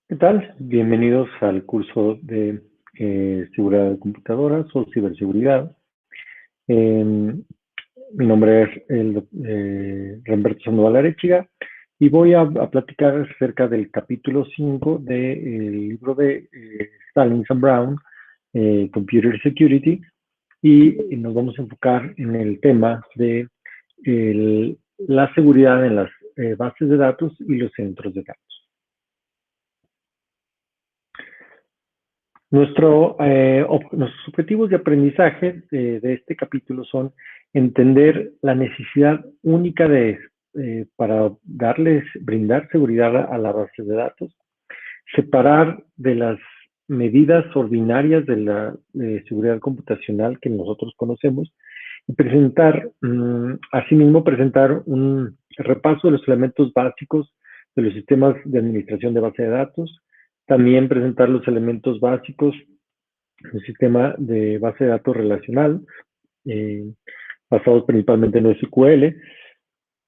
¿Qué tal? Bienvenidos al curso de seguridad de computadoras o ciberseguridad. Mi nombre es Ramberto Sandoval Arechiga y voy a platicar acerca del capítulo 5 del libro de Stallings and Brown, Computer Security, y nos vamos a enfocar en el tema de la seguridad en las bases de datos y los centros de datos. Nuestros objetivos de aprendizaje de este capítulo son entender la necesidad única para brindar seguridad a la base de datos, separar de las medidas ordinarias de la seguridad computacional que nosotros conocemos y asimismo presentar un repaso de los elementos básicos de los sistemas de administración de base de datos, también presentar los elementos básicos del sistema de base de datos relacional, basados principalmente en SQL,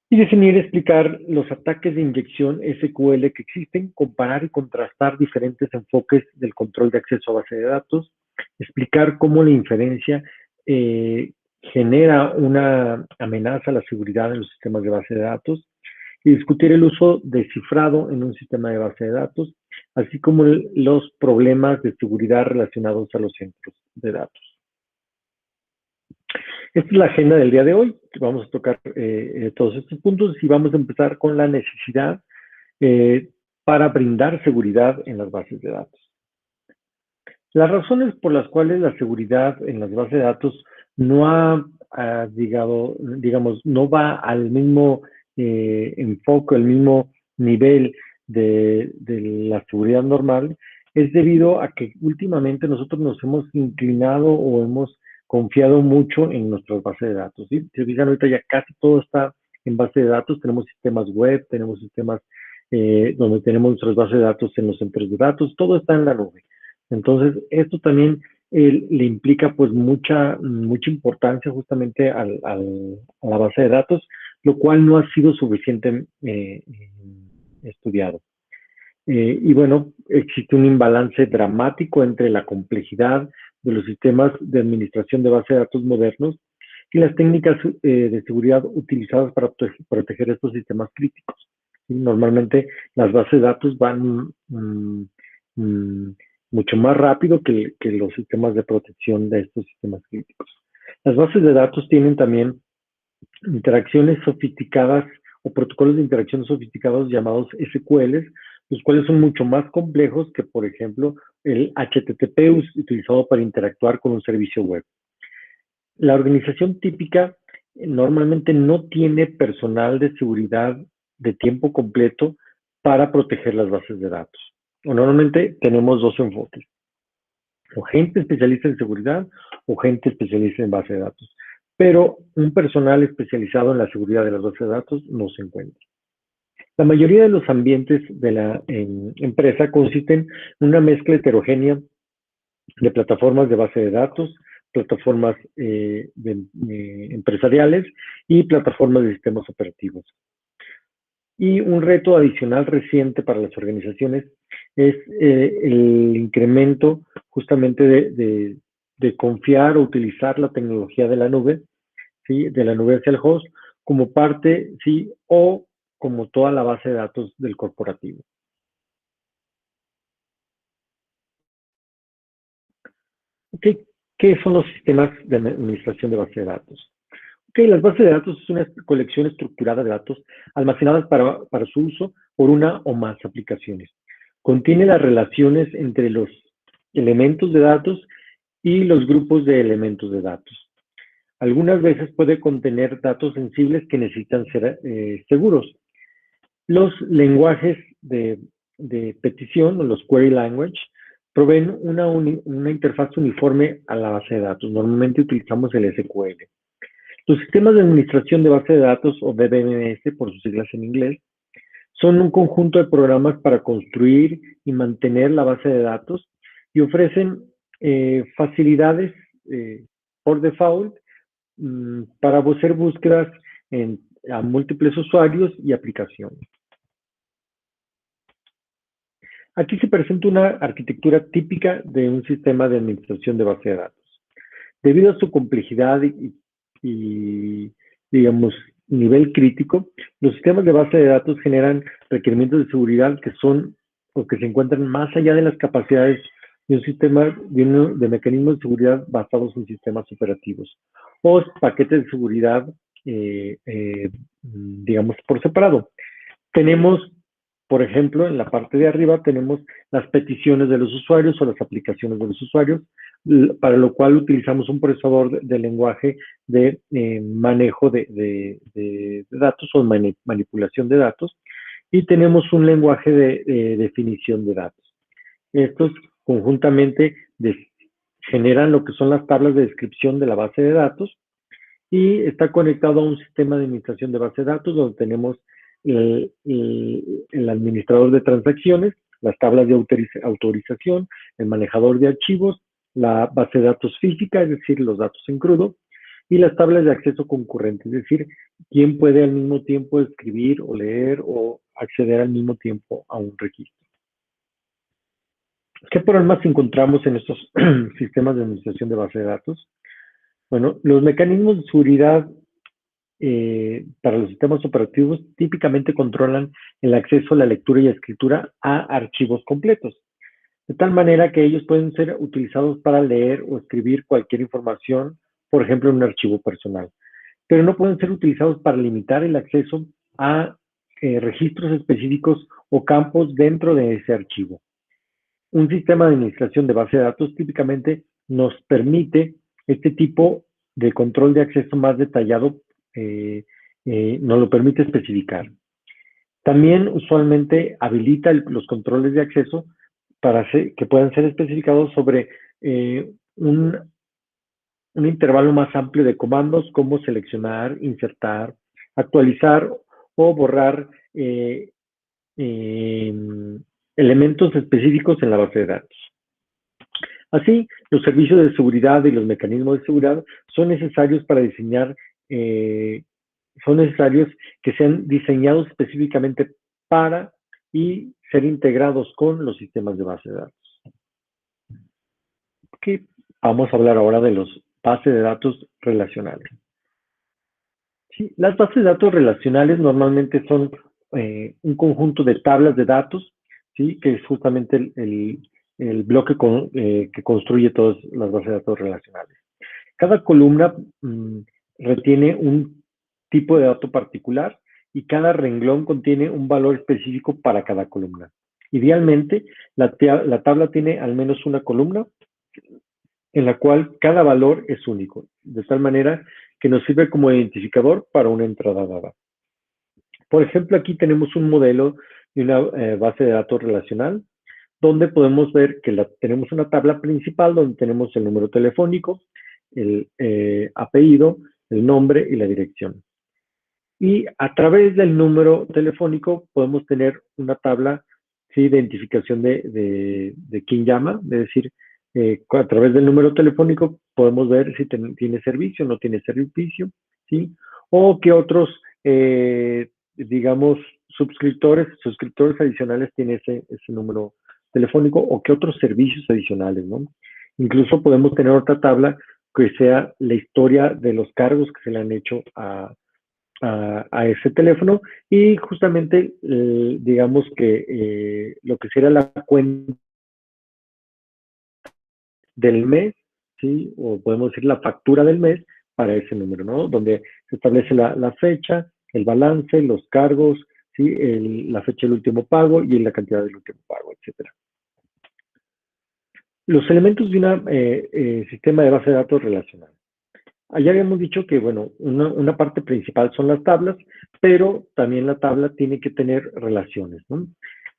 y definir y explicar los ataques de inyección SQL que existen, comparar y contrastar diferentes enfoques del control de acceso a base de datos, explicar cómo la inferencia genera una amenaza a la seguridad en los sistemas de base de datos, y discutir el uso de cifrado en un sistema de base de datos, así como los problemas de seguridad relacionados a los centros de datos. Esta es la agenda del día de hoy. Vamos a tocar todos estos puntos y vamos a empezar con la necesidad para brindar seguridad en las bases de datos. Las razones por las cuales la seguridad en las bases de datos no no va al mismo enfoque, al mismo nivel de la seguridad normal, es debido a que últimamente nosotros nos hemos inclinado o hemos confiado mucho en nuestras bases de datos. ¿Sí? Si fijan, ahorita ya casi todo está en base de datos. Tenemos sistemas web, tenemos sistemas donde tenemos nuestras bases de datos en los centros de datos, todo está en la nube. Entonces, esto también le implica pues mucha importancia justamente a la base de datos, lo cual no ha sido suficiente estudiado. Y bueno, existe un imbalance dramático entre la complejidad de los sistemas de administración de base de datos modernos y las técnicas de seguridad utilizadas para proteger estos sistemas críticos. ¿Sí? Normalmente las bases de datos van mucho más rápido que los sistemas de protección de estos sistemas críticos. Las bases de datos tienen también interacciones sofisticadas o protocolos de interacción sofisticados llamados SQLs, los cuales son mucho más complejos que, por ejemplo, el HTTP utilizado para interactuar con un servicio web. La organización típica normalmente no tiene personal de seguridad de tiempo completo para proteger las bases de datos. O normalmente tenemos dos enfoques, o gente especialista en seguridad o gente especialista en base de datos. Pero un personal especializado en la seguridad de las bases de datos no se encuentra. La mayoría de los ambientes de la empresa consisten en una mezcla heterogénea de plataformas de base de datos, plataformas empresariales y plataformas de sistemas operativos. Y un reto adicional reciente para las organizaciones es el incremento justamente de confiar o utilizar la tecnología de la nube, ¿sí? De la nube hacia el host, como parte, ¿sí? O como toda la base de datos del corporativo. ¿Qué son los sistemas de administración de base de datos? Las bases de datos es una colección estructurada de datos almacenadas para su uso por una o más aplicaciones. Contiene las relaciones entre los elementos de datos y los grupos de elementos de datos. Algunas veces puede contener datos sensibles que necesitan ser seguros. Los lenguajes de petición, o los query language, proveen una interfaz uniforme a la base de datos. Normalmente utilizamos el SQL. Los sistemas de administración de base de datos, o DBMS por sus siglas en inglés, son un conjunto de programas para construir y mantener la base de datos y ofrecen facilidades por default para hacer búsquedas a múltiples usuarios y aplicaciones. Aquí se presenta una arquitectura típica de un sistema de administración de base de datos. Debido a su complejidad y, digamos, nivel crítico, los sistemas de base de datos generan requerimientos de seguridad que son o que se encuentran más allá de las capacidades de un sistema de mecanismos de seguridad basados en sistemas operativos o paquetes de seguridad, digamos, por separado. Tenemos, por ejemplo, en la parte de arriba tenemos las peticiones de los usuarios o las aplicaciones de los usuarios, para lo cual utilizamos un procesador de lenguaje de manejo de datos o manipulación de datos, y tenemos un lenguaje de definición de datos. Estos conjuntamente generan lo que son las tablas de descripción de la base de datos, y está conectado a un sistema de administración de base de datos donde tenemos el administrador de transacciones, las tablas de autorización, el manejador de archivos, la base de datos física, es decir, los datos en crudo, y las tablas de acceso concurrente, es decir, quién puede al mismo tiempo escribir o leer o acceder al mismo tiempo a un registro. ¿Qué problemas encontramos en estos sistemas de administración de base de datos? Bueno, los mecanismos de seguridad para los sistemas operativos típicamente controlan el acceso a la lectura y escritura a archivos completos, de tal manera que ellos pueden ser utilizados para leer o escribir cualquier información, por ejemplo, en un archivo personal, pero no pueden ser utilizados para limitar el acceso a registros específicos o campos dentro de ese archivo. Un sistema de administración de base de datos típicamente nos permite este tipo de control de acceso más detallado, nos lo permite especificar. También usualmente habilita los controles de acceso para que puedan ser especificados sobre un intervalo más amplio de comandos, como seleccionar, insertar, actualizar o borrar elementos específicos en la base de datos. Así, los servicios de seguridad y los mecanismos de seguridad son necesarios para diseñar, son necesarios que sean diseñados específicamente para y ser integrados con los sistemas de base de datos. Okay. Vamos a hablar ahora de los bases de datos relacionales. Sí, las bases de datos relacionales normalmente son un conjunto de tablas de datos, ¿sí? Que es justamente el bloque que construye todas las bases de datos relacionales. Cada columna retiene un tipo de dato particular y cada renglón contiene un valor específico para cada columna. Idealmente, la tabla tiene al menos una columna en la cual cada valor es único, de tal manera que nos sirve como identificador para una entrada dada. Por ejemplo, aquí tenemos un modelo de una base de datos relacional, donde podemos ver que tenemos una tabla principal donde tenemos el número telefónico, el apellido, el nombre y la dirección. Y a través del número telefónico podemos tener una tabla de identificación de quién llama, es decir, a través del número telefónico podemos ver si tiene servicio o no tiene servicio, ¿sí? O qué otros, digamos, suscriptores adicionales tiene ese número telefónico o qué otros servicios adicionales, ¿no? Incluso podemos tener otra tabla que sea la historia de los cargos que se le han hecho a ese teléfono y justamente digamos que lo que será la cuenta del mes, ¿sí? O podemos decir la factura del mes para ese número, ¿no? Donde se establece la fecha, el balance, los cargos, ¿sí? La fecha del último pago y la cantidad del último pago, etcétera. Los elementos de un sistema de base de datos relacional. Allá habíamos dicho que, bueno, una parte principal son las tablas, pero también la tabla tiene que tener relaciones, ¿no?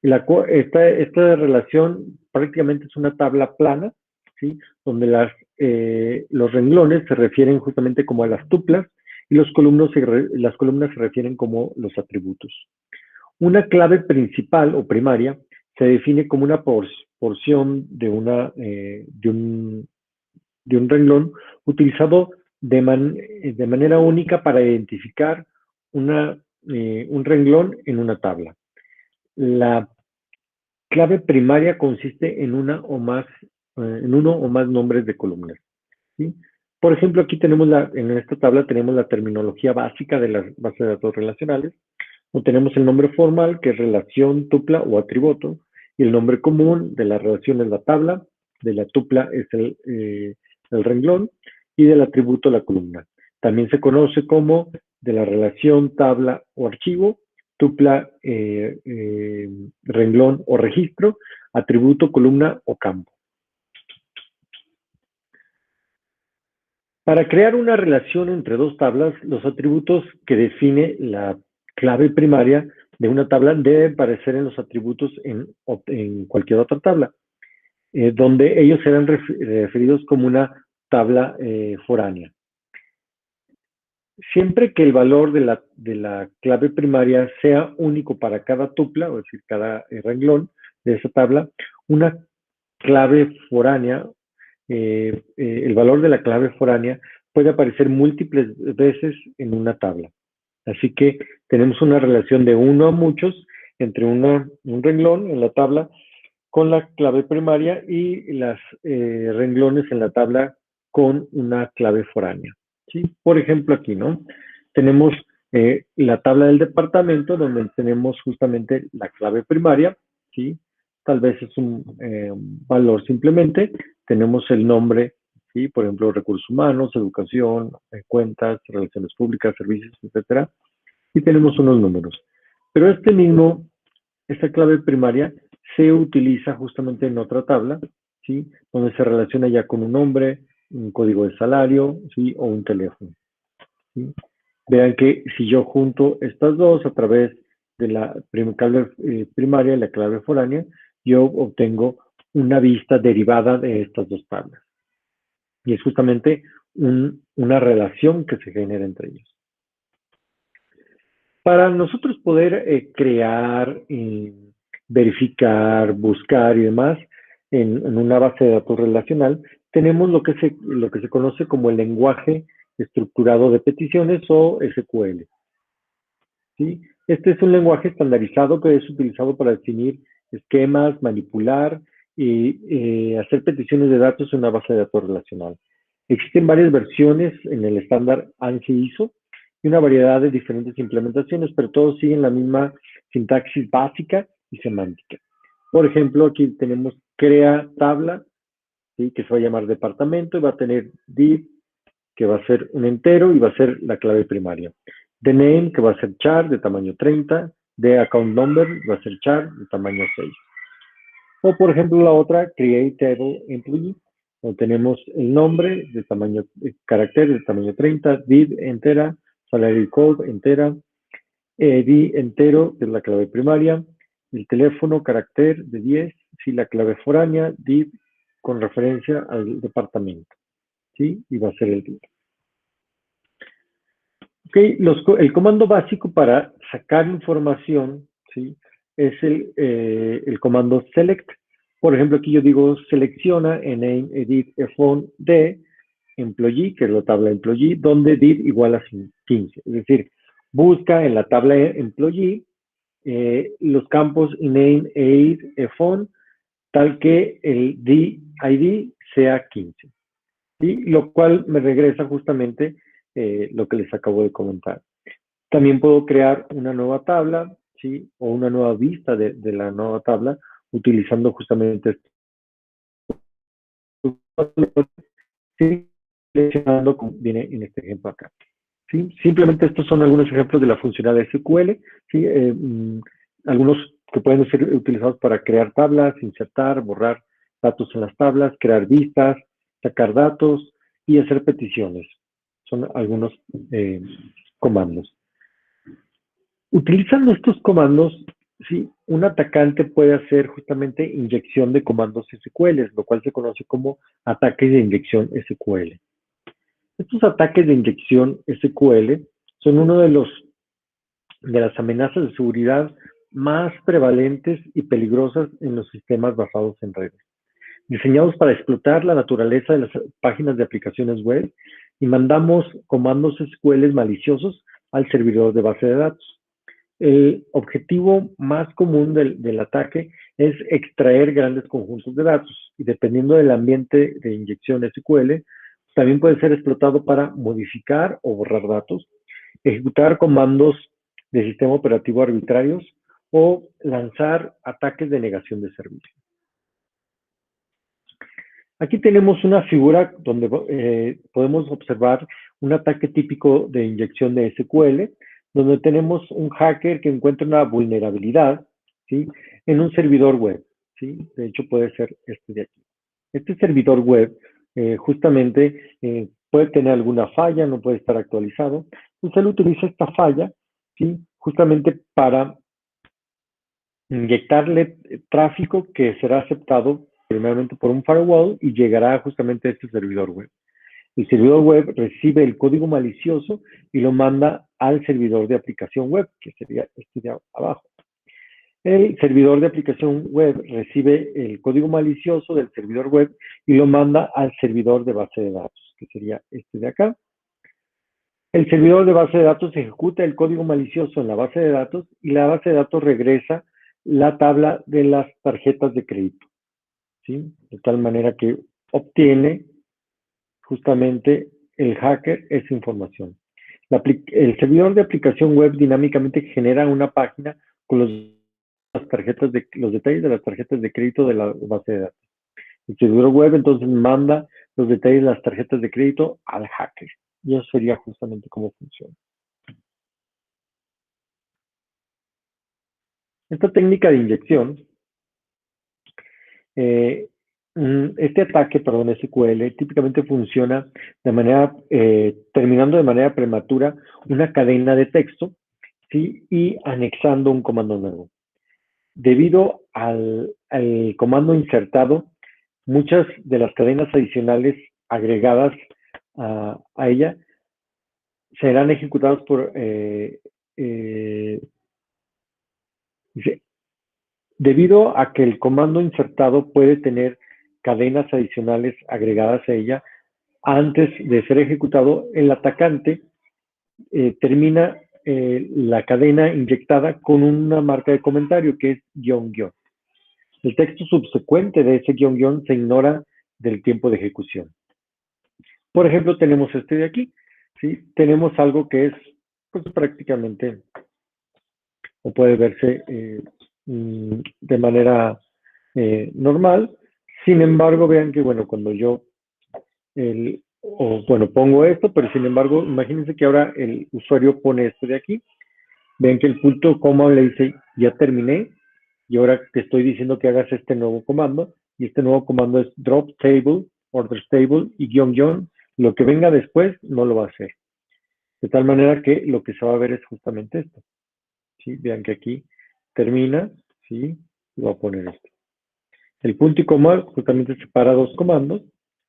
Esta relación prácticamente es una tabla plana, ¿sí? Donde los renglones se refieren justamente como a las tuplas y las columnas se refieren como los atributos. Una clave principal o primaria se define como una porción de un renglón utilizado de manera única para identificar un renglón en una tabla. La clave primaria consiste en uno o más nombres de columnas, ¿sí? Por ejemplo, aquí tenemos en esta tabla tenemos la terminología básica de las bases de datos relacionales, o tenemos el nombre formal, que es relación, tupla o atributo, y el nombre común de la relación es la tabla, de la tupla es el renglón, y del atributo la columna. También se conoce como de la relación, tabla o archivo, tupla, renglón o registro, atributo, columna o campo. Para crear una relación entre dos tablas, los atributos que define la clave primaria de una tabla deben aparecer en los atributos en cualquier otra tabla, donde ellos serán referidos como una tabla foránea. Siempre que el valor de la clave primaria sea único para cada tupla, es decir, cada renglón de esa tabla, una clave foránea, el valor de la clave foránea puede aparecer múltiples veces en una tabla. Así que tenemos una relación de uno a muchos entre un renglón en la tabla con la clave primaria y los renglones en la tabla con una clave foránea. ¿Sí? Por ejemplo, aquí, ¿no? Tenemos la tabla del departamento donde tenemos justamente la clave primaria, ¿sí? Tal vez es un valor simplemente. Tenemos el nombre, ¿sí? Por ejemplo, recursos humanos, educación, cuentas, relaciones públicas, servicios, etcétera. Y tenemos unos números. Pero esta clave primaria se utiliza justamente en otra tabla, ¿sí? Donde se relaciona ya con un nombre, un código de salario, ¿sí? O un teléfono, ¿sí? Vean que si yo junto estas dos a través de la clave primaria y la clave foránea, yo obtengo una vista derivada de estas dos tablas. Y es justamente una relación que se genera entre ellos. Para nosotros poder crear, verificar, buscar y demás en una base de datos relacional, tenemos lo que se conoce como el lenguaje estructurado de peticiones o SQL. ¿Sí? Este es un lenguaje estandarizado que es utilizado para definir esquemas, manipular y hacer peticiones de datos en una base de datos relacional. Existen varias versiones en el estándar ANSI-ISO y una variedad de diferentes implementaciones, pero todos siguen la misma sintaxis básica y semántica. Por ejemplo, aquí tenemos crea tabla, ¿sí? Que se va a llamar departamento y va a tener div, que va a ser un entero y va a ser la clave primaria. The name, que va a ser char de tamaño 30. The account number va a ser char de tamaño 6. O por ejemplo la otra, create table employee, donde tenemos el nombre de tamaño, carácter de tamaño 30, div entera, salary code entera, id entero, que es la clave primaria, el teléfono carácter de 10, sí, la clave foránea, div con referencia al departamento, ¿sí? Y va a ser el div. Okay, el comando básico para sacar información, ¿sí? Es el comando select. Por ejemplo, aquí yo digo selecciona en name, edit, phone de employee, que es la tabla employee, donde div igual a 15. Es decir, busca en la tabla employee los campos name, age, phone, tal que el ID sea 15. ¿Sí? Lo cual me regresa justamente lo que les acabo de comentar. También puedo crear una nueva tabla, ¿sí? O una nueva vista de la nueva tabla utilizando justamente ¿sí? Seleccionando como viene en este ejemplo acá. ¿Sí? Simplemente estos son algunos ejemplos de la funcionalidad de SQL, ¿sí? Algunos que pueden ser utilizados para crear tablas, insertar, borrar datos en las tablas, crear vistas, sacar datos y hacer peticiones. Son algunos comandos. Utilizando estos comandos, sí, un atacante puede hacer justamente inyección de comandos SQL, lo cual se conoce como ataques de inyección SQL. Estos ataques de inyección SQL son uno de las amenazas de seguridad más prevalentes y peligrosas en los sistemas basados en redes, diseñados para explotar la naturaleza de las páginas de aplicaciones web y mandamos comandos SQL maliciosos al servidor de base de datos. El objetivo más común del ataque es extraer grandes conjuntos de datos y dependiendo del ambiente de inyección SQL, también puede ser explotado para modificar o borrar datos, ejecutar comandos de sistema operativo arbitrarios o lanzar ataques de negación de servicio. Aquí tenemos una figura donde podemos observar un ataque típico de inyección de SQL, donde tenemos un hacker que encuentra una vulnerabilidad, ¿sí?, en un servidor web, ¿sí? De hecho, puede ser este de aquí. Este servidor web justamente puede tener alguna falla, no puede estar actualizado. Entonces, él utiliza esta falla, ¿sí?, justamente para inyectarle tráfico que será aceptado primeramente por un firewall y llegará justamente a este servidor web. El servidor web recibe el código malicioso y lo manda al servidor de aplicación web, que sería este de abajo. El servidor de aplicación web recibe el código malicioso del servidor web y lo manda al servidor de base de datos, que sería este de acá. El servidor de base de datos ejecuta el código malicioso en la base de datos y la base de datos regresa la tabla de las tarjetas de crédito, ¿sí? De tal manera que obtiene justamente el hacker esa información. El servidor de aplicación web dinámicamente genera una página con los detalles de las tarjetas de crédito de la base de datos. El servidor web entonces manda los detalles de las tarjetas de crédito al hacker. Y eso sería justamente cómo funciona. Esta técnica de inyección, este ataque, perdón, SQL, típicamente funciona de manera, terminando de manera prematura una cadena de texto, ¿sí?, y anexando un comando nuevo. Debido al comando insertado, muchas de las cadenas adicionales agregadas a ella serán ejecutadas por debido a que el comando insertado puede tener cadenas adicionales agregadas a ella, antes de ser ejecutado, el atacante termina la cadena inyectada con una marca de comentario que es guión guión. El texto subsecuente de ese guión guión se ignora del tiempo de ejecución. Por ejemplo, tenemos este de aquí, ¿sí? Tenemos algo que es pues, prácticamente, o puede verse de manera normal. Sin embargo, vean que, bueno, cuando yo, pongo esto, pero sin embargo, imagínense que ahora el usuario pone esto de aquí. Ven que el punto coma le dice, ya terminé, y ahora te estoy diciendo que hagas este nuevo comando, y este nuevo comando es drop table, order table, y guión guión, lo que venga después no lo va a hacer. De tal manera que lo que se va a ver es justamente esto. ¿Sí? Vean que aquí termina, ¿sí? Y voy a poner esto. El punto y coma justamente separa dos comandos,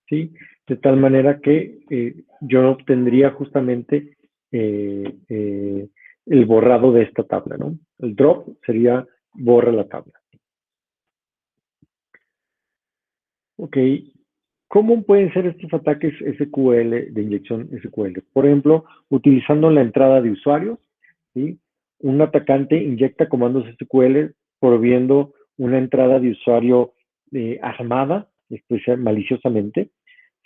¿sí? De tal manera que yo obtendría justamente el borrado de esta tabla, ¿no? El drop sería borra la tabla. Ok. ¿Cómo pueden ser estos ataques SQL, de inyección SQL? Por ejemplo, utilizando la entrada de usuarios, ¿sí? Un atacante inyecta comandos SQL proviendo una entrada de usuario armada, maliciosamente,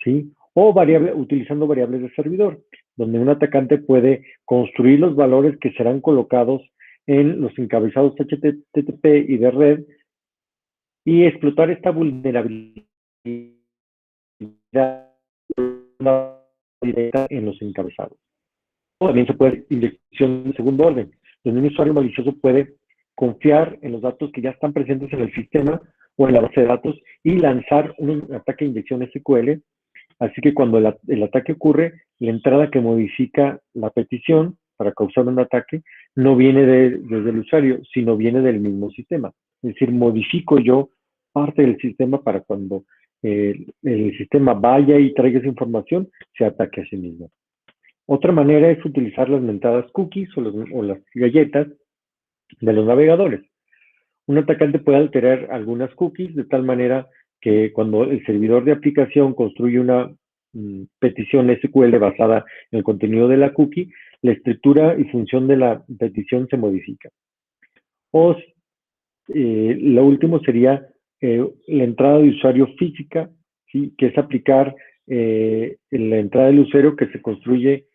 ¿sí? O utilizando variables de servidor, donde un atacante puede construir los valores que serán colocados en los encabezados HTTP y de red y explotar esta vulnerabilidad directa en los encabezados. O también se puede inyección de segundo orden, donde un usuario malicioso puede confiar en los datos que ya están presentes en el sistema o en la base de datos y lanzar un ataque de inyección SQL. Así que cuando el ataque ocurre, la entrada que modifica la petición para causar un ataque no viene desde el usuario, sino viene del mismo sistema. Es decir, modifico yo parte del sistema para cuando el sistema vaya y traiga esa información, se ataque a sí mismo. Otra manera es utilizar las mentadas cookies o las galletas de los navegadores. Un atacante puede alterar algunas cookies de tal manera que cuando el servidor de aplicación construye una petición SQL basada en el contenido de la cookie, la estructura y función de la petición se modifica. O lo último sería la entrada de usuario física, ¿sí? Que es aplicar la entrada del usuario que se construye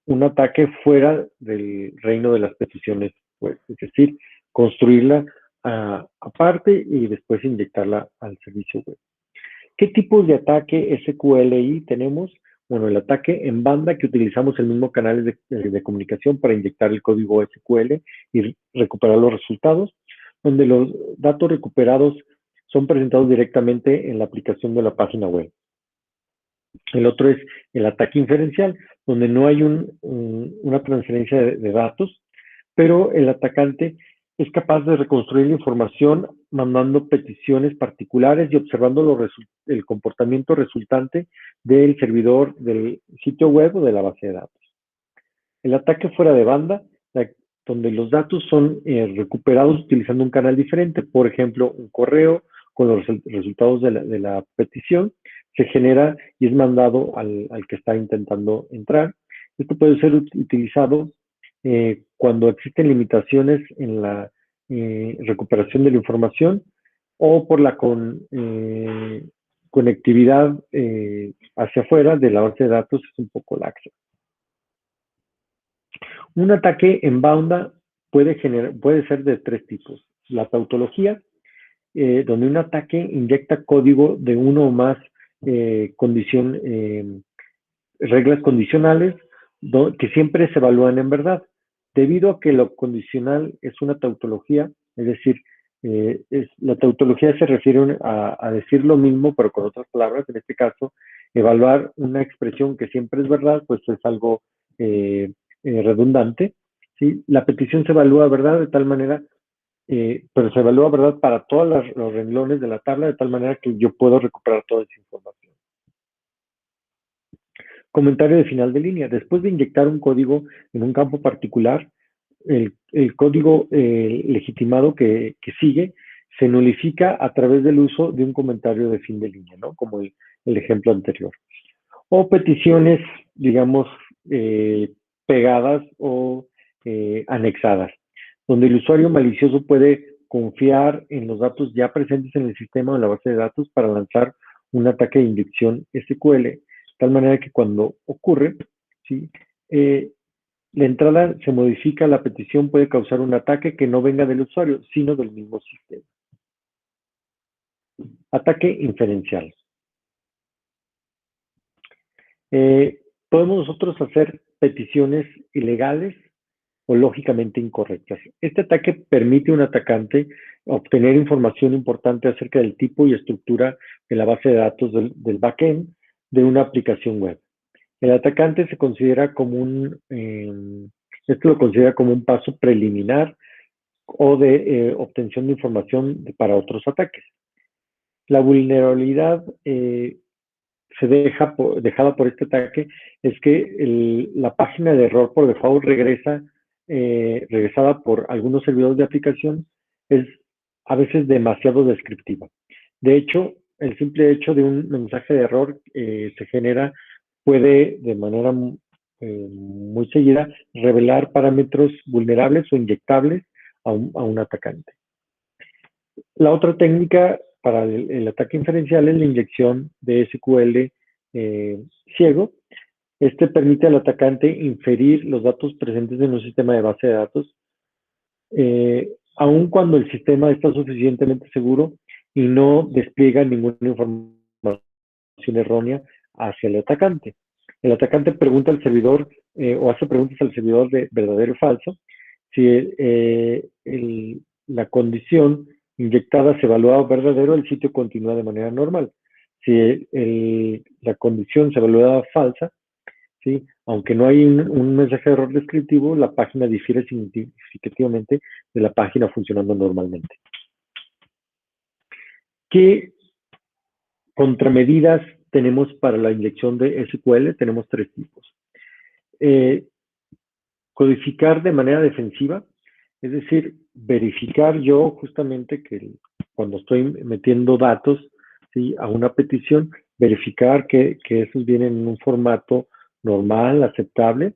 un ataque fuera del reino de las peticiones, pues, es decir, construirla aparte y después inyectarla al servicio web. ¿Qué tipos de ataque SQLI tenemos? Bueno, el ataque en banda, que utilizamos el mismo canal de comunicación para inyectar el código SQL y recuperar los resultados, donde los datos recuperados son presentados directamente en la aplicación de la página web. El otro es el ataque inferencial, donde no hay una transferencia de datos, pero el atacante es capaz de reconstruir la información mandando peticiones particulares y observando el comportamiento resultante del servidor del sitio web o de la base de datos. El ataque fuera de banda, donde los datos son recuperados utilizando un canal diferente, por ejemplo, un correo con los resultados de la petición, se genera y es mandado al que está intentando entrar. Esto puede ser utilizado cuando existen limitaciones en la recuperación de la información o por la conectividad hacia afuera de la base de datos es un poco laxa. Un ataque en banda puede ser de tres tipos. La tautología, donde un ataque inyecta código de uno o más reglas condicionales que siempre se evalúan en verdad. Debido a que lo condicional es una tautología, es decir, la tautología se refiere a decir lo mismo, pero con otras palabras. En este caso, evaluar una expresión que siempre es verdad, pues es algo redundante. ¿Sí? La petición se evalúa verdad de tal manera, pero se evalúa verdad para todos los renglones de la tabla, de tal manera que yo puedo recuperar toda esa información. Comentario de final de línea. Después de inyectar un código en un campo particular, el código legitimado que sigue se nulifica a través del uso de un comentario de fin de línea, ¿no? Como el ejemplo anterior. O peticiones, digamos, pegadas o anexadas, donde el usuario malicioso puede confiar en los datos ya presentes en el sistema o en la base de datos para lanzar un ataque de inyección SQL, de tal manera que cuando ocurre, ¿sí? La entrada se modifica, la petición puede causar un ataque que no venga del usuario, sino del mismo sistema. Ataque inferencial. Podemos nosotros hacer peticiones ilegales o lógicamente incorrectas. Este ataque permite a un atacante obtener información importante acerca del tipo y estructura de la base de datos del backend de una aplicación web. El atacante se considera como esto lo considera como un paso preliminar o de obtención de información para otros ataques. La vulnerabilidad dejada por este ataque es que la página de error por default regresada por algunos servidores de aplicación es a veces demasiado descriptiva. De hecho, el simple hecho de un mensaje de error se genera puede de manera muy seguida revelar parámetros vulnerables o inyectables a un atacante. La otra técnica para el ataque inferencial es la inyección de SQL ciego. Este permite al atacante inferir los datos presentes en un sistema de base de datos, aun cuando el sistema está suficientemente seguro y no despliega ninguna información errónea hacia el atacante. El atacante pregunta al servidor o hace preguntas al servidor de verdadero o falso. Si la condición inyectada se evalúa verdadero, el sitio continúa de manera normal. Si la condición se evalúa falsa, ¿sí? Aunque no hay un mensaje de error descriptivo, la página difiere significativamente de la página funcionando normalmente. ¿Qué contramedidas tenemos para la inyección de SQL? Tenemos tres tipos. Codificar de manera defensiva, es decir, verificar yo justamente que cuando estoy metiendo datos, ¿sí?, a una petición, verificar que esos vienen en un formato normal, aceptable,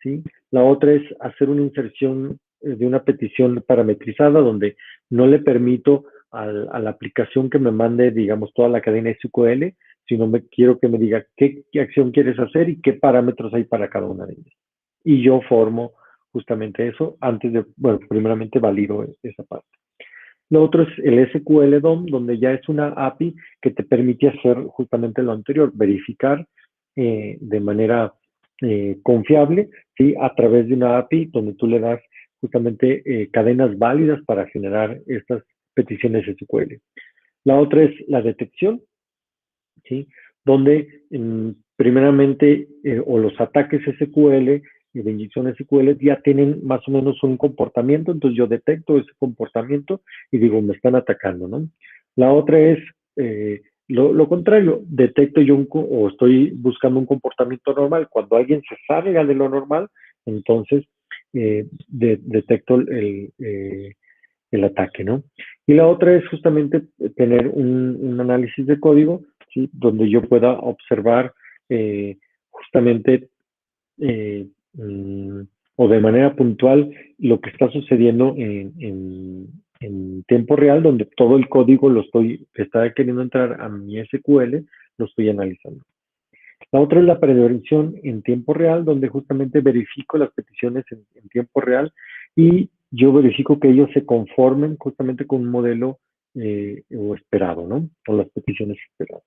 ¿sí? La otra es hacer una inserción de una petición parametrizada donde no le permito a la aplicación que me mande, digamos, toda la cadena SQL, sino quiero que me diga qué acción quieres hacer y qué parámetros hay para cada una de ellas. Y yo formo justamente eso antes de, bueno, primeramente valido esa parte. Lo otro es el SQL DOM, donde ya es una API que te permite hacer justamente lo anterior, verificar de manera confiable, ¿sí? A través de una API donde tú le das justamente cadenas válidas para generar estas peticiones SQL. La otra es la detección, ¿sí? Donde primeramente o los ataques SQL y de inyección SQL ya tienen más o menos un comportamiento, entonces yo detecto ese comportamiento y digo, me están atacando, ¿no? La otra es lo contrario, detecto yo o estoy buscando un comportamiento normal. Cuando alguien se salga de lo normal, entonces detecto el ataque, ¿no? Y la otra es justamente tener un análisis de código, ¿sí? Donde yo pueda observar justamente eh, mm, o de manera puntual lo que está sucediendo en tiempo real, donde todo el código está queriendo entrar a mi SQL, lo estoy analizando. La otra es la prevención en tiempo real, donde justamente verifico las peticiones en tiempo real y yo verifico que ellos se conformen justamente con un modelo o esperado, ¿no? O las peticiones esperadas.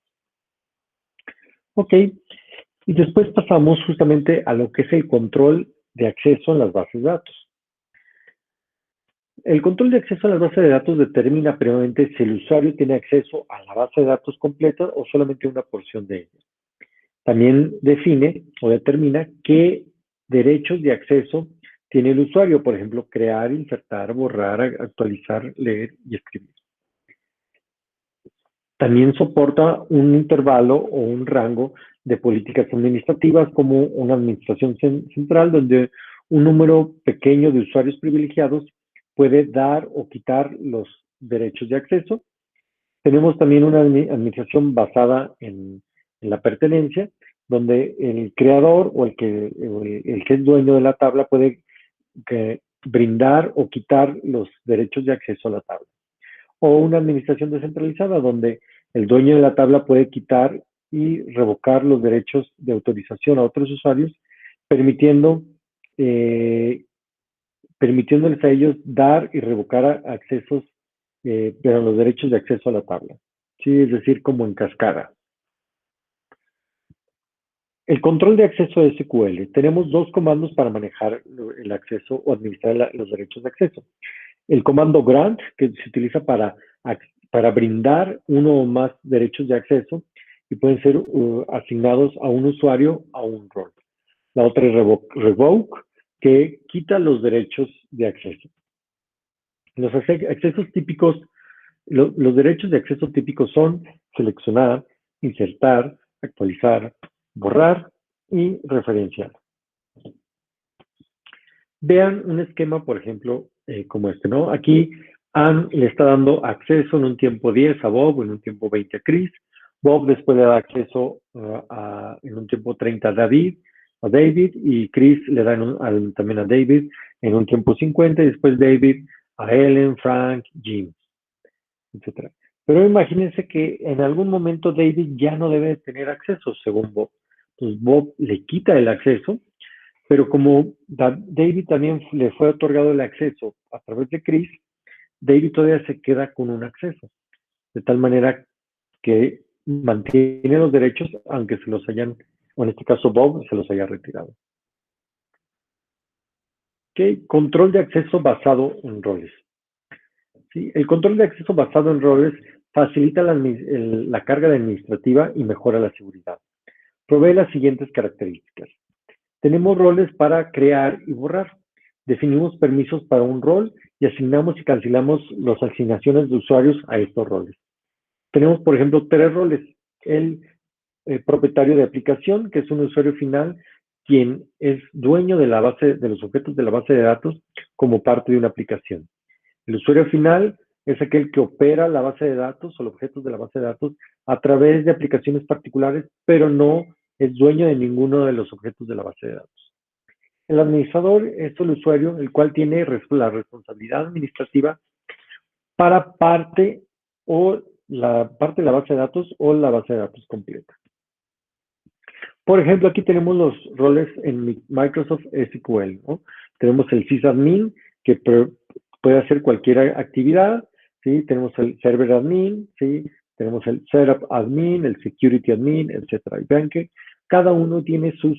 Ok, y después pasamos justamente a lo que es el control de acceso a las bases de datos. El control de acceso a las bases de datos determina previamente si el usuario tiene acceso a la base de datos completa o solamente una porción de ella. También define o determina qué derechos de acceso tiene el usuario, por ejemplo, crear, insertar, borrar, actualizar, leer y escribir. También soporta un intervalo o un rango de políticas administrativas como una administración central donde un número pequeño de usuarios privilegiados puede dar o quitar los derechos de acceso. Tenemos también una administración basada en la pertenencia, donde el creador o el que es dueño de la tabla puede brindar o quitar los derechos de acceso a la tabla. O una administración descentralizada, donde el dueño de la tabla puede quitar y revocar los derechos de autorización a otros usuarios, permitiéndoles a ellos dar y revocar accesos, pero los derechos de acceso a la tabla. Sí, es decir, como en cascada. El control de acceso a SQL. Tenemos dos comandos para manejar el acceso o administrar los derechos de acceso. El comando grant, que se utiliza para brindar uno o más derechos de acceso y pueden ser asignados a un usuario o a un rol. La otra es revoke, que quita los derechos de acceso. Los accesos típicos, los derechos de acceso típicos son seleccionar, insertar, actualizar, borrar y referenciar. Vean un esquema, por ejemplo, como este, ¿no? Aquí Anne le está dando acceso en un tiempo 10 a Bob, en un tiempo 20 a Chris. Bob después le da acceso en un tiempo 30 a David, y Chris le da también a David en un tiempo 50, y después David a Ellen, Frank, Jim, etc. Pero imagínense que en algún momento David ya no debe tener acceso, según Bob. Entonces Bob le quita el acceso, pero como David también le fue otorgado el acceso a través de Chris, David todavía se queda con un acceso, de tal manera que mantiene los derechos aunque se los hayan, o en este caso Bob, se los haya retirado. ¿Okay? Control de acceso basado en roles. ¿Sí? El control de acceso basado en roles facilita la carga administrativa y mejora la seguridad. Provee las siguientes características. Tenemos roles para crear y borrar. Definimos permisos para un rol y asignamos y cancelamos las asignaciones de usuarios a estos roles. Tenemos, por ejemplo, 3 roles. El propietario de aplicación, que es un usuario final, quien es dueño de los objetos de la base de datos como parte de una aplicación. El usuario final es aquel que opera la base de datos o los objetos de la base de datos a través de aplicaciones particulares, pero no es dueño de ninguno de los objetos de la base de datos. El administrador es el usuario, el cual tiene la responsabilidad administrativa para parte o la parte de la base de datos o la base de datos completa. Por ejemplo, aquí tenemos los roles en Microsoft SQL, ¿no? Tenemos el sysadmin, que puede hacer cualquier actividad, ¿sí? Tenemos el server admin, ¿sí? Tenemos el setup admin, el security admin, etcétera. Y vean que cada uno tiene sus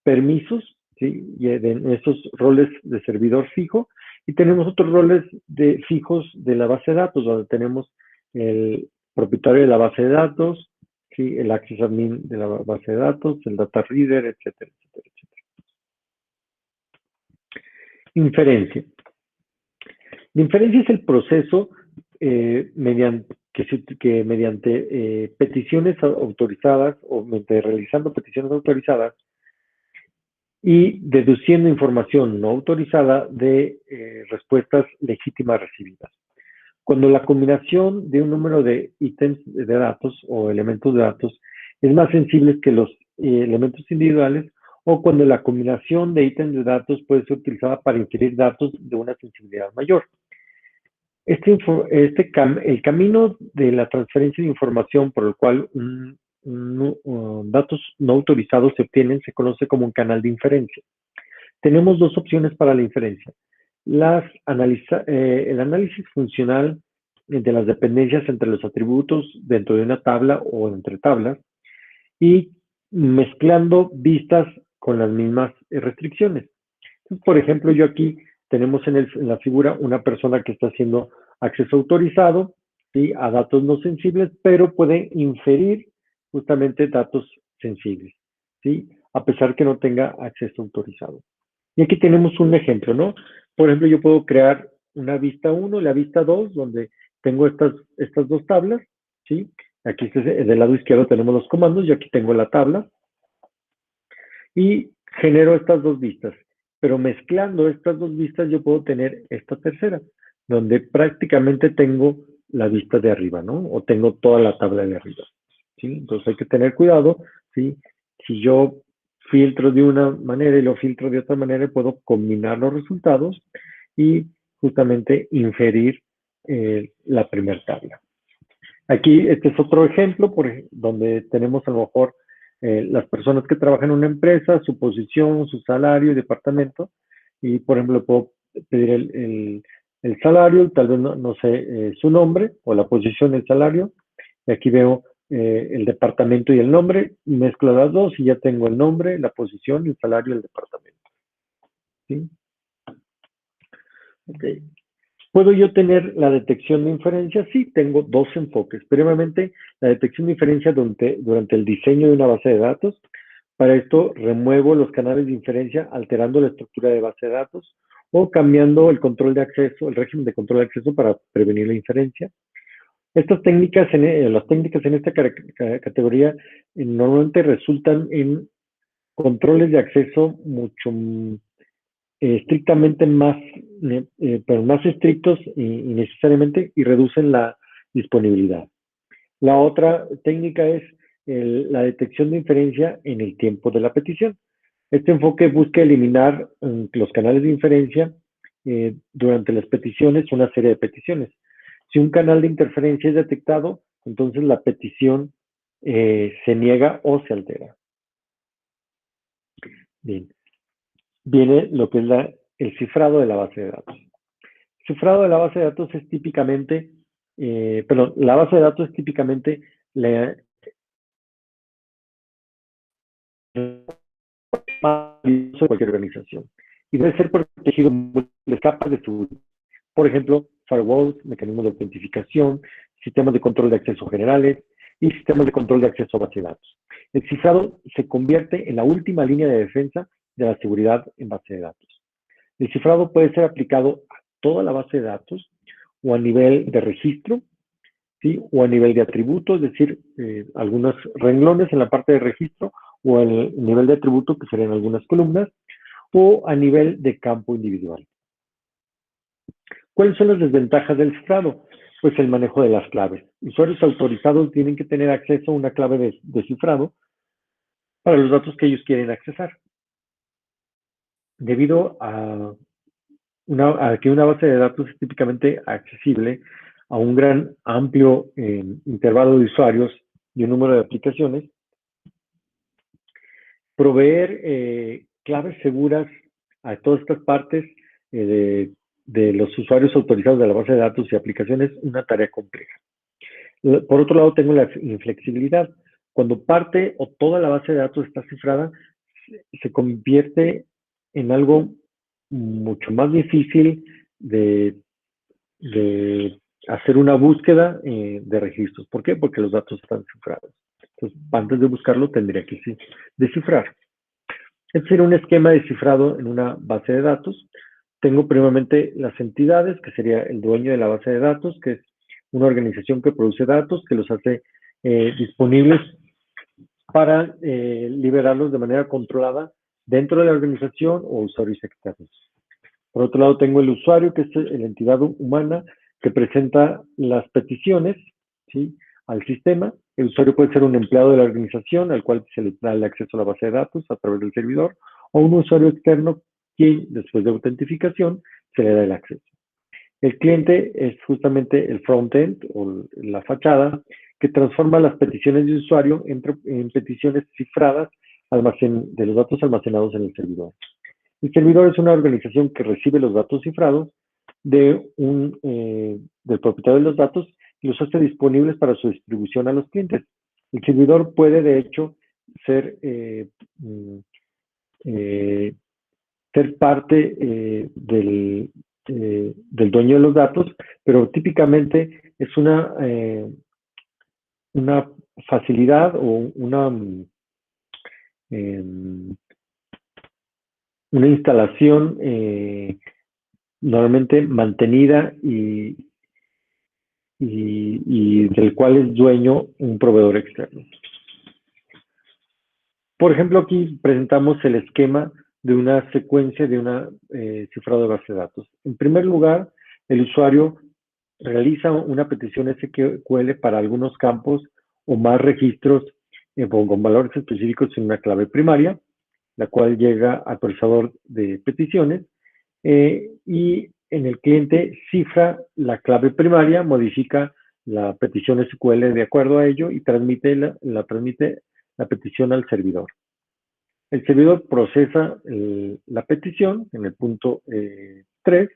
permisos, ¿sí? Y en esos roles de servidor fijo. Y tenemos otros roles fijos de la base de datos, donde tenemos el propietario de la base de datos, ¿sí? El access admin de la base de datos, el data reader, etcétera, etcétera, etcétera. Inferencia. La inferencia es el proceso mediante peticiones autorizadas o mediante realizando peticiones autorizadas y deduciendo información no autorizada de respuestas legítimas recibidas. Cuando la combinación de un número de ítems de datos o elementos de datos es más sensible que los elementos individuales, o cuando la combinación de ítems de datos puede ser utilizada para inferir datos de una sensibilidad mayor. El camino de la transferencia de información por el cual datos no autorizados se obtienen se conoce como un canal de inferencia. Tenemos dos opciones para la inferencia. El análisis funcional de las dependencias entre los atributos dentro de una tabla o entre tablas y mezclando vistas con las mismas restricciones. Por ejemplo, yo aquí tenemos en la figura una persona que está haciendo acceso autorizado, ¿sí? A datos no sensibles, pero puede inferir justamente datos sensibles, ¿sí? A pesar que no tenga acceso autorizado. Y aquí tenemos un ejemplo, ¿no? Por ejemplo, yo puedo crear una vista 1 y la vista 2, donde tengo estas dos tablas, ¿sí? Aquí del lado izquierdo tenemos los comandos y aquí tengo la tabla. Y genero estas dos vistas. Pero mezclando estas dos vistas yo puedo tener esta tercera, donde prácticamente tengo la vista de arriba, ¿no? O tengo toda la tabla de arriba, ¿sí? Entonces hay que tener cuidado, ¿sí? Si yo filtro de una manera y lo filtro de otra manera, puedo combinar los resultados y justamente inferir la primera tabla. Aquí, este es otro ejemplo donde tenemos a lo mejor las personas que trabajan en una empresa, su posición, su salario y departamento. Y, por ejemplo, puedo pedir el salario, tal vez no sé su nombre o la posición del salario. Y aquí veo el departamento y el nombre, mezclo las dos y ya tengo el nombre, la posición, el salario y el departamento. ¿Sí? Ok. ¿Puedo yo tener la detección de inferencia? Sí, tengo dos enfoques. Primeramente, la detección de inferencia durante el diseño de una base de datos. Para esto, remuevo los canales de inferencia alterando la estructura de base de datos o cambiando el control de acceso, el régimen de control de acceso para prevenir la inferencia. Las técnicas en esta categoría normalmente resultan en controles de acceso mucho estrictamente pero más estrictos y necesariamente y reducen la disponibilidad. La otra técnica es la detección de inferencia en el tiempo de la petición. Este enfoque busca eliminar los canales de inferencia durante las peticiones, una serie de peticiones. Si un canal de interferencia es detectado, entonces la petición se niega o se altera. Bien. Viene lo que es el cifrado de la base de datos. El cifrado de la base de datos es típicamente, la base de datos es típicamente de cualquier organización y debe ser protegido de capas de seguridad. Por ejemplo, firewalls, mecanismos de autentificación, sistemas de control de acceso generales y sistemas de control de acceso a base de datos. El cifrado se convierte en la última línea de defensa de la seguridad en base de datos. El cifrado puede ser aplicado a toda la base de datos o a nivel de registro, ¿sí? O a nivel de atributo, es decir, algunos renglones en la parte de registro o el nivel de atributo, que serían algunas columnas, o a nivel de campo individual. ¿Cuáles son las desventajas del cifrado? Pues el manejo de las claves. Usuarios autorizados tienen que tener acceso a una clave de cifrado para los datos que ellos quieren accesar. Debido a que una base de datos es típicamente accesible a un gran amplio intervalo de usuarios y un número de aplicaciones, proveer claves seguras a todas estas partes de los usuarios autorizados de la base de datos y aplicaciones es una tarea compleja. Por otro lado, tengo la inflexibilidad. Cuando parte o toda la base de datos está cifrada, se convierte en algo mucho más difícil de hacer una búsqueda de registros. ¿Por qué? Porque los datos están cifrados. Entonces, antes de buscarlo, tendría que descifrar. Este sería un esquema de cifrado en una base de datos. Tengo primeramente las entidades, que sería el dueño de la base de datos, que es una organización que produce datos, que los hace disponibles para liberarlos de manera controlada dentro de la organización o usuarios externos. Por otro lado, tengo el usuario, que es la entidad humana que presenta las peticiones, ¿sí?, al sistema. El usuario puede ser un empleado de la organización al cual se le da el acceso a la base de datos a través del servidor, o un usuario externo quien, después de autentificación, se le da el acceso. El cliente es justamente el front-end o la fachada que transforma las peticiones de usuario en peticiones cifradas de los datos almacenados en el servidor. El servidor es una organización que recibe los datos cifrados del propietario de los datos y los hace disponibles para su distribución a los clientes. El servidor puede, de hecho, ser parte del dueño de los datos, pero típicamente es una facilidad o una instalación normalmente mantenida y del cual es dueño un proveedor externo. Por ejemplo, aquí presentamos el esquema de una secuencia de una cifrado de base de datos. En primer lugar, el usuario realiza una petición SQL para algunos campos o más registros con valores específicos en una clave primaria, la cual llega al procesador de peticiones y en el cliente cifra la clave primaria, modifica la petición SQL de acuerdo a ello y transmite la petición al servidor. El servidor procesa la petición en el punto 3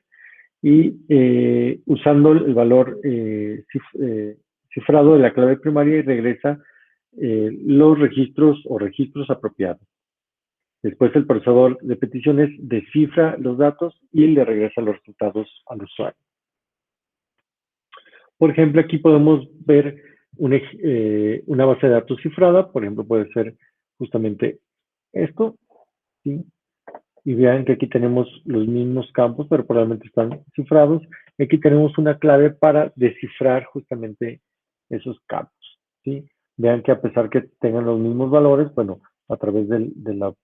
y usando el valor cifrado de la clave primaria y regresa los registros o registros apropiados. Después el procesador de peticiones descifra los datos y le regresa los resultados al usuario. Por ejemplo, aquí podemos ver una base de datos cifrada. Por ejemplo, puede ser justamente esto, ¿sí? Y vean que aquí tenemos los mismos campos, pero probablemente están cifrados. Y aquí tenemos una clave para descifrar justamente esos campos, ¿sí? Vean que a pesar que tengan los mismos valores, bueno, a través de la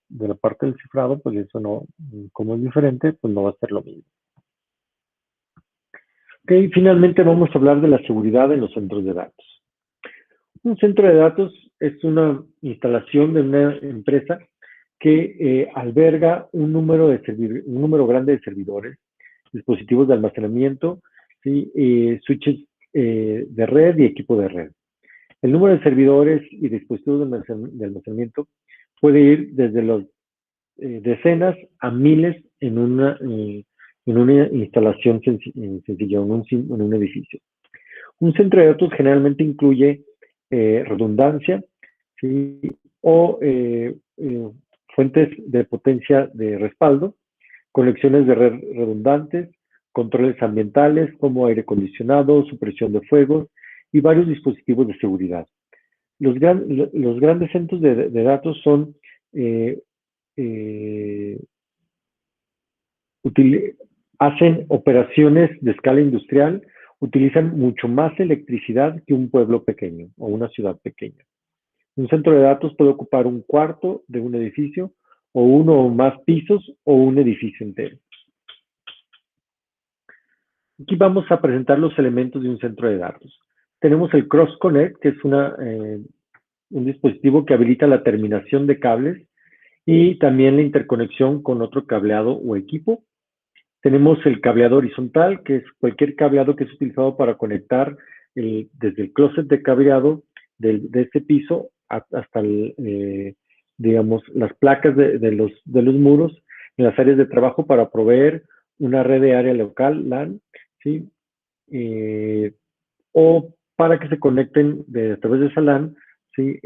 parte del cifrado, pues eso no, como es diferente, pues no va a ser lo mismo. Ok, finalmente vamos a hablar de la seguridad en los centros de datos. Un centro de datos es una instalación de una empresa que alberga un número grande de servidores, dispositivos de almacenamiento, ¿sí? Switches de red y equipo de red. El número de servidores y dispositivos de almacenamiento puede ir desde las decenas a miles en una instalación sencilla, en un edificio. Un centro de datos generalmente incluye redundancia, ¿sí? O fuentes de potencia de respaldo, conexiones de red redundantes, controles ambientales como aire acondicionado, supresión de fuego y varios dispositivos de seguridad. Los grandes centros de datos son hacen operaciones de escala industrial, utilizan mucho más electricidad que un pueblo pequeño o una ciudad pequeña. Un centro de datos puede ocupar un cuarto de un edificio o uno o más pisos o un edificio entero. Aquí vamos a presentar los elementos de un centro de datos. Tenemos el Cross Connect, que es un dispositivo que habilita la terminación de cables y también la interconexión con otro cableado o equipo. Tenemos el cableado horizontal, que es cualquier cableado que es utilizado para conectar desde el closet de cableado de este piso hasta digamos, las placas de los muros en las áreas de trabajo para proveer una red de área local, LAN, ¿sí? O para que se conecten a través de esa LAN, ¿sí?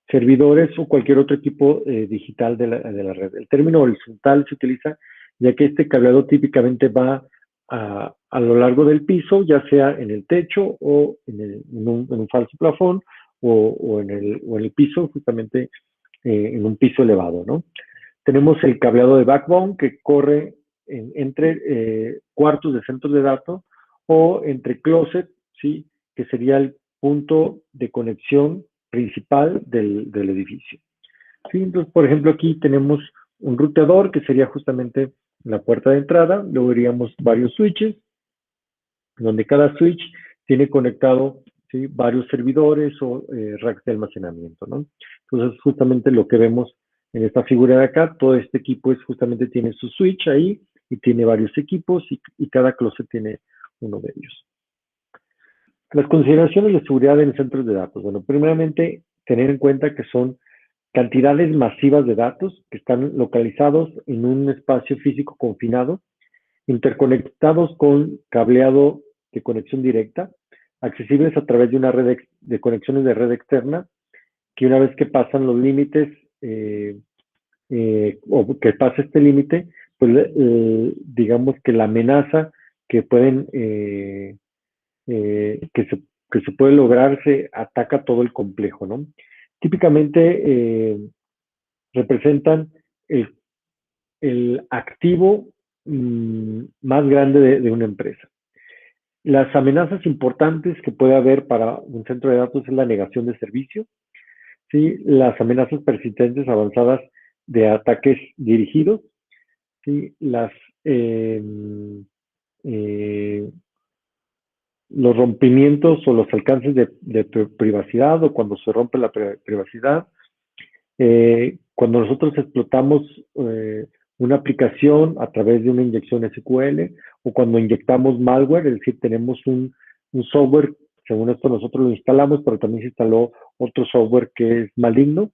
Servidores o cualquier otro equipo digital de la red. El término horizontal se utiliza ya que este cableado típicamente va a lo largo del piso, ya sea en el techo o en un falso plafón o en el piso, justamente en un piso elevado, ¿no? Tenemos el cableado de backbone que corre entre cuartos de centros de datos o entre closet, ¿sí? Que sería el punto de conexión principal del edificio. ¿Sí? Entonces, por ejemplo, aquí tenemos un ruteador que sería justamente la puerta de entrada, luego veríamos varios switches, donde cada switch tiene conectado, ¿sí? Varios servidores o racks de almacenamiento, ¿no? Entonces, justamente lo que vemos en esta figura de acá, todo este equipo justamente tiene su switch ahí y tiene varios equipos y cada closet tiene uno de ellos. Las consideraciones de seguridad en centros de datos. Bueno, primeramente, tener en cuenta que son cantidades masivas de datos que están localizados en un espacio físico confinado, interconectados con cableado de conexión directa, accesibles a través de una red de conexiones de red externa, que una vez que pasan los límites o que pasa este límite, pues digamos que la amenaza que pueden que se puede lograr se ataca todo el complejo, ¿no? Típicamente representan el, el activo más grande de una empresa. Las amenazas importantes que puede haber para un centro de datos es la negación de servicio, ¿sí? Las amenazas persistentes avanzadas de ataques dirigidos, ¿sí? Eh, eh, los rompimientos o los alcances de privacidad o cuando se rompe la privacidad, cuando nosotros explotamos una aplicación a través de una inyección SQL o cuando inyectamos malware, es decir, tenemos un software, según esto nosotros lo instalamos, pero también se instaló otro software que es maligno,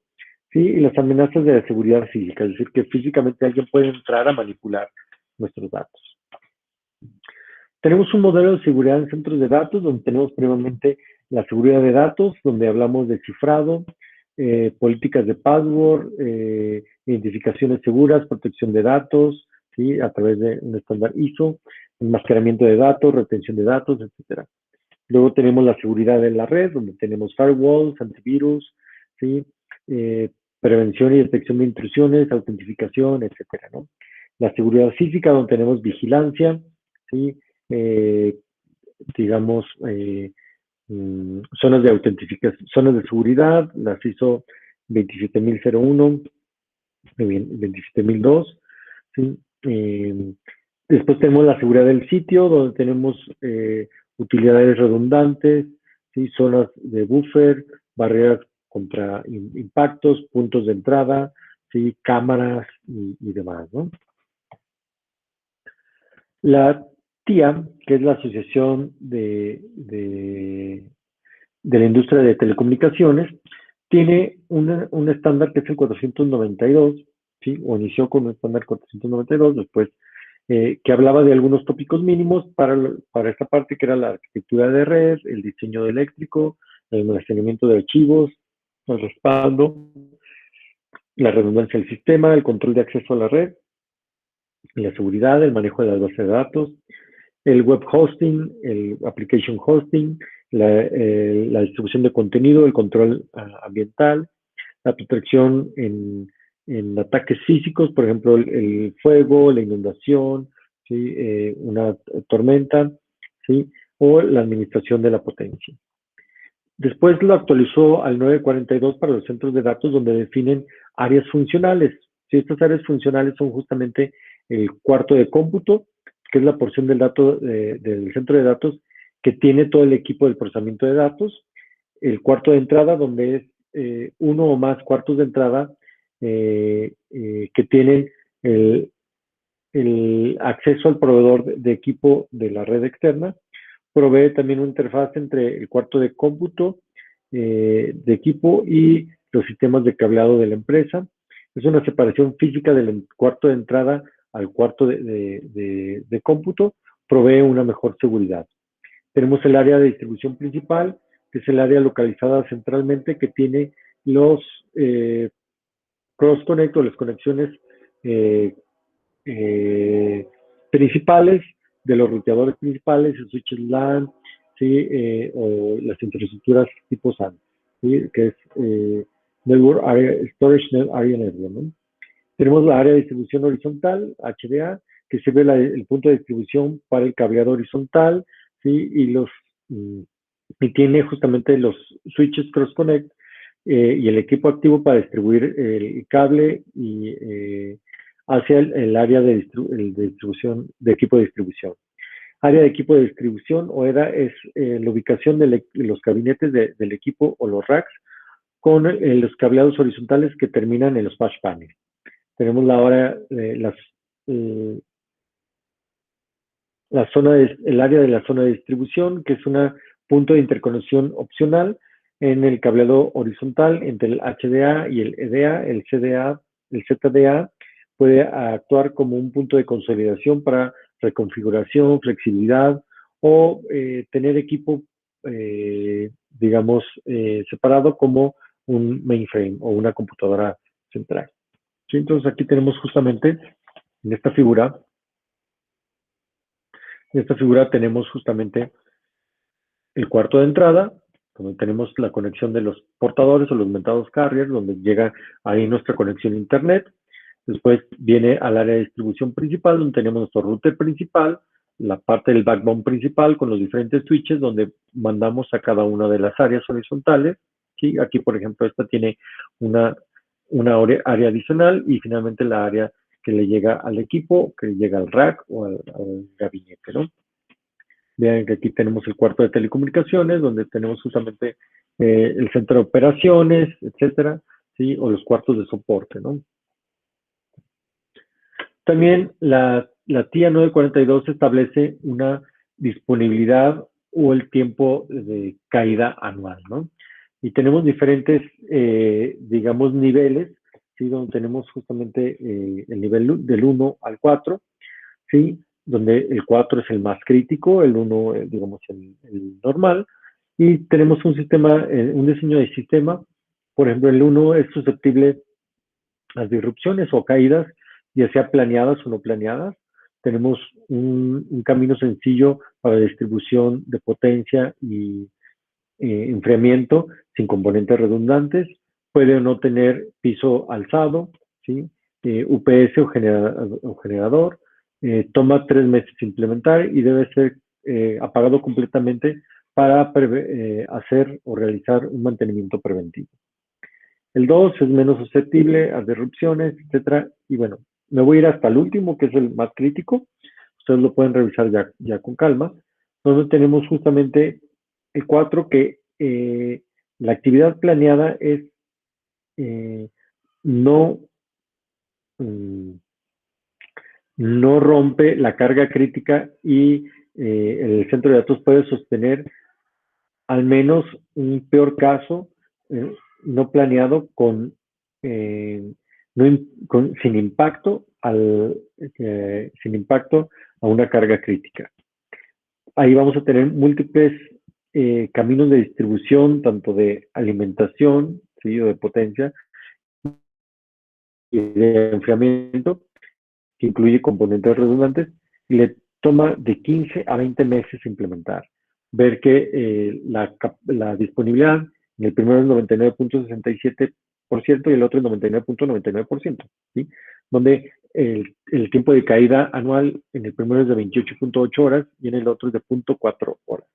¿sí? Y las amenazas de la seguridad física, es decir, que físicamente alguien puede entrar a manipular nuestros datos. Tenemos un modelo de seguridad en centros de datos donde tenemos previamente la seguridad de datos, donde hablamos de cifrado, políticas de password, identificaciones seguras, protección de datos, ¿sí? A través de un estándar ISO, enmascaramiento de datos, retención de datos, etcétera. Luego tenemos la seguridad de la red, donde tenemos firewalls, antivirus, ¿sí? Prevención y detección de intrusiones, autentificación, etcétera, ¿no? La seguridad física, donde tenemos vigilancia, ¿sí? Eh, digamos, zonas de autentificación, zonas de seguridad, las ISO 27001, 27002, ¿sí? Después tenemos la seguridad del sitio, donde tenemos utilidades redundantes, ¿sí? Zonas de buffer, barreras contra impactos, puntos de entrada, ¿sí? Cámaras y demás, ¿no? La TIA, que es la Asociación de la Industria de Telecomunicaciones, tiene un estándar que es el 492, ¿sí? O inició con un estándar 492, después que hablaba de algunos tópicos mínimos para esta parte, que era la arquitectura de red, el diseño eléctrico, el almacenamiento de archivos, el respaldo, la redundancia del sistema, el control de acceso a la red, la seguridad, el manejo de las bases de datos, el web hosting, el application hosting, la distribución de contenido, el control ambiental, la protección en ataques físicos, por ejemplo, el fuego, la inundación, ¿sí? Una tormenta, ¿sí? O la administración de la potencia. Después lo actualizó al 942 para los centros de datos, donde definen áreas funcionales. ¿Sí? Estas áreas funcionales son justamente el cuarto de cómputo, que es la porción del dato del centro de datos que tiene todo el equipo del procesamiento de datos. El cuarto de entrada, donde es uno o más cuartos de entrada que tienen el acceso al proveedor de equipo de la red externa. Provee también una interfaz entre el cuarto de cómputo de equipo y los sistemas de cableado de la empresa. Es una separación física del cuarto de entrada al cuarto de cómputo. Provee una mejor seguridad. Tenemos el área de distribución principal, que es el área localizada centralmente que tiene los cross-connect o las conexiones principales de los ruteadores principales, el switches LAN, ¿sí? O las infraestructuras tipo SAN, ¿sí? Que es Network Area, Storage Area Network, ¿no? Tenemos la área de distribución horizontal, HDA, que se ve el punto de distribución para el cableado horizontal, ¿sí? Y tiene justamente los switches Cross Connect y el equipo activo para distribuir el cable y hacia el área de distribución, de equipo de distribución. Área de equipo de distribución o EDA es la ubicación de los gabinetes del equipo o los racks con los cableados horizontales que terminan en los patch panels. Tenemos el área de la zona de distribución, que es un punto de interconexión opcional en el cableado horizontal entre el HDA y el EDA, el ZDA puede actuar como un punto de consolidación para reconfiguración, flexibilidad o tener equipo, digamos, separado como un mainframe o una computadora central. ¿Sí? Entonces aquí tenemos justamente en esta figura tenemos justamente el cuarto de entrada, donde tenemos la conexión de los portadores o los mentados carriers, donde llega ahí nuestra conexión a internet. Después viene al área de distribución principal, donde tenemos nuestro router principal, la parte del backbone principal con los diferentes switches, donde mandamos a cada una de las áreas horizontales. ¿Sí? Aquí, por ejemplo, esta tiene una área adicional y finalmente la área que le llega al equipo, que llega al rack o al gabinete, ¿no? Vean que aquí tenemos el cuarto de telecomunicaciones, donde tenemos justamente el centro de operaciones, etcétera, ¿sí? O los cuartos de soporte, ¿no? También la TIA 942 establece una disponibilidad o el tiempo de caída anual, ¿no? Y tenemos diferentes, digamos, niveles, ¿sí? Donde tenemos justamente el nivel del 1 al 4, ¿sí? Donde el 4 es el más crítico, el 1, digamos, el normal, y tenemos un sistema, un diseño de sistema, por ejemplo, el 1 es susceptible a disrupciones o caídas, ya sea planeadas o no planeadas. Tenemos un camino sencillo para distribución de potencia y enfriamiento sin componentes redundantes. Puede o no tener piso alzado, ¿sí? UPS o generador. Toma 3 meses implementar y debe ser apagado completamente para hacer o realizar un mantenimiento preventivo. El 2 es menos susceptible a disrupciones, etcétera. Y bueno, me voy a ir hasta el último, que es el más crítico. Ustedes lo pueden revisar ya con calma. Donde tenemos justamente el 4, que la actividad planeada es no, no rompe la carga crítica y el centro de datos puede sostener al menos un peor caso no planeado sin impacto a una carga crítica. Ahí vamos a tener múltiples caminos de distribución, tanto de alimentación, ¿sí? O de potencia y de enfriamiento, que incluye componentes redundantes, y le toma de 15 a 20 meses implementar. Ver que la disponibilidad en el primero es 99.67% y el otro es 99.99%, ¿sí? Donde el tiempo de caída anual en el primero es de 28.8 horas y en el otro es de 0.4 horas.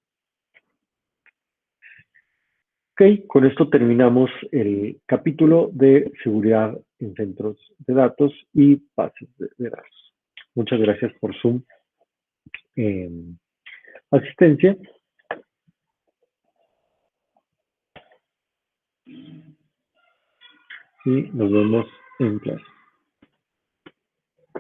Ok, con esto terminamos el capítulo de seguridad en centros de datos y bases de datos. Muchas gracias por Zoom. asistencia. Y nos vemos en clase.